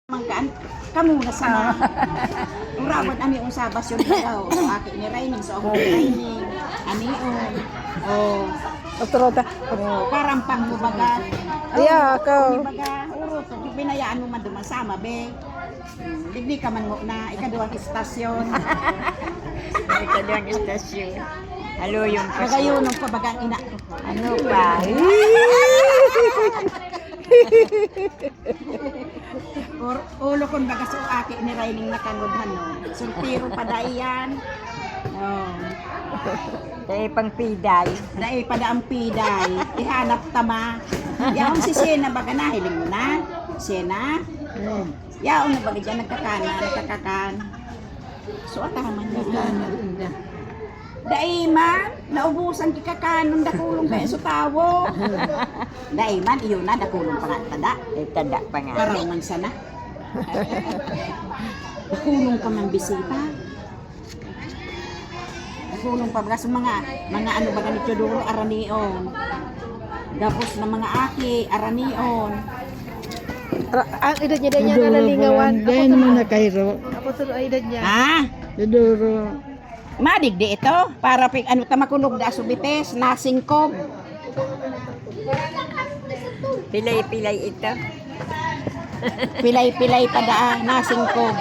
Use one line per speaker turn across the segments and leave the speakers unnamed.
Mangkaan kamu na sa urawan ani ang sabas yun daw so aki ni Raining so ako ni Raining ani
Otrota.
parang pangbubagat
Ako.
baga uro so binayaan mo man dumasama be hindi ka man mo na ikaduhang istasyon
Ikaduhang istasyon. Halo yung
magayon ng pabagang ina
Ano pa?
ulo kon baga so aki ni Raining nakangudhan no sultiro pa daiyan
Kaya pang piday.
dai pada ang piday ihanap tama yaon si Sena baga nahiling mo na Sena yaon na baga dyan nagkakakan so ataman na dai man naubusan kikakanong dakulong kaya so tawo dai man iyo na dakulong pa nga tada
Tada pa nga.
paraw man sana dakulong ka man bisita dakulong pa baga sa mga ano baga ni Chodoro aranion tapos na mga aki aranion
Ang edad niya niya nalalingawan.
Dahil naman na Cairo.
Ako tuloy ang edad niya.
ha
Duduro.
madigdi ito para pig ano tamakulog da subites nasingkog
Pilay-pilay ito.
pilay pa da nasingkog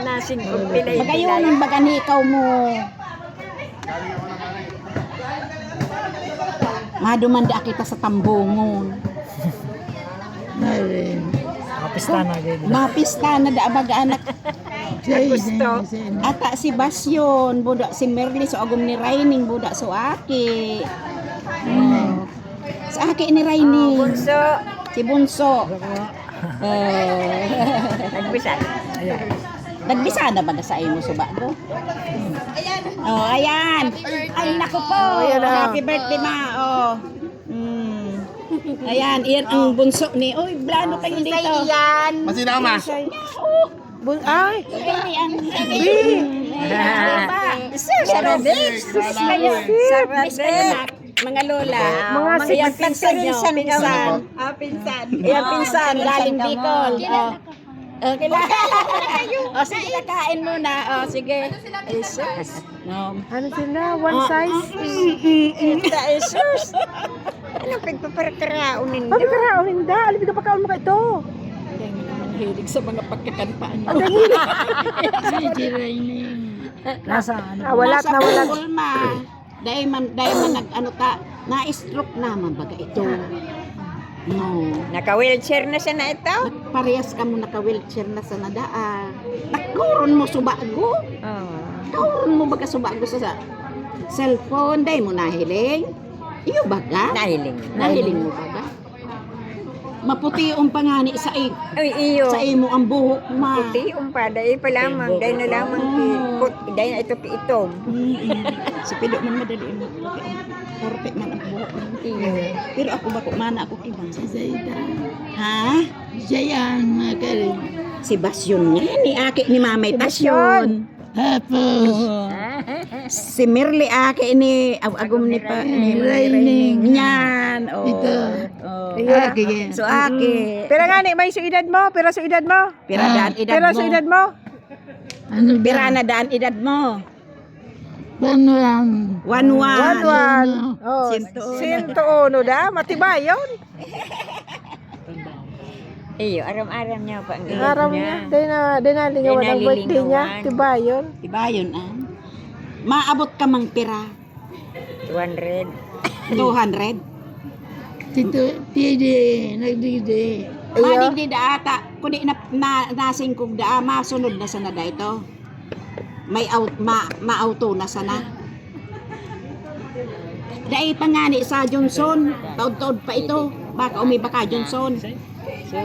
Nasing kong pilay-pilay.
magayon baga ni ikaw mo madumanda kita sa tambungon
Narin.
mapista na da baga anak
Gusto.
ata si Basyon budak si Merly so agum ni Raining budak so aki sa aki ni Raining
Bunso.
si Bunso
Nagbisan.
nagbisa na ba na sa imo suba ko ayan ay naku po
ayan na.
happy birthday ma ayan iyan ang bunso ni oy blano kayo dito
Yan.
Masina ka, ma?
Ay!
Ini ang Sarabes. Mga lola.
Mga
Yan pinsan nyo. Pinsan.
Pinsan.
Yan pinsan. Galing Bicol. Okay lang. O sige, kain muna. O sige. Jesus. No.
Ano sila? One size?
Ita Jesus. Ano pagpaparakaraonin
Papi ka raon, hindi. Alibig ka pa kaon mo ka ito.
Hilig sa mga pagkakantaan nyo.
Nasaan?
Nawalat, nawalat.
Ulma. Dahil man nag ano ta. Na-stroke naman baga ito. No.
Naka-wheelchair na siya na ito?
Parehas ka mo naka-wheelchair na sa nadaan. Nakuron mo subago. Kauron mo baga subago sa cellphone. Dahil mo nahiling. Iyo baga? Nahiling mo baga? Maputi yung pangani sa
Ay, iyo.
imo ang buhok ma.
Puti, umpada. Pa lamang. Dahil na lamang. Dahil na ito piitom.
Si Pido man madali mo. Perfect man ang buhok mo.
Iyo.
Pero ako ba mana ako ibang sa
Zayda.
ha?
Siya yan, mga karin.
Si Basyon nga ni aki ni Mamay Tasyon.
Tapos,
Si Merly aki ni agum ni pa ni
Raining.
Nyan. Oh.
Ito.
Oh.
Aki.
So aki.
Pero nga ni, may suidad mo. Pero suidad mo.
Pira daan edad
Pero
mo.
suidad mo.
Ano ba?
Pira na daan edad mo.
Paano lang?
1-1.
Oh,
Sinto.
101 da. Matibay yun.
Iyo, aram-aram niya pa ang edad
Haram
niya.
niya. Day na lingawan ang birthday niya.
Nalilingawan.
Tibay yun.
Diba yun maabot ka mang pira.
200.
200.
Tito, tidi, nagdidi.
Madigdi da ata. Kundi nasingkog da masunod na sana da ito. May ma-auto na sana. Dai pangani sa Johnson. Taod-taod pa ito. Baka umibaka Johnson.
So,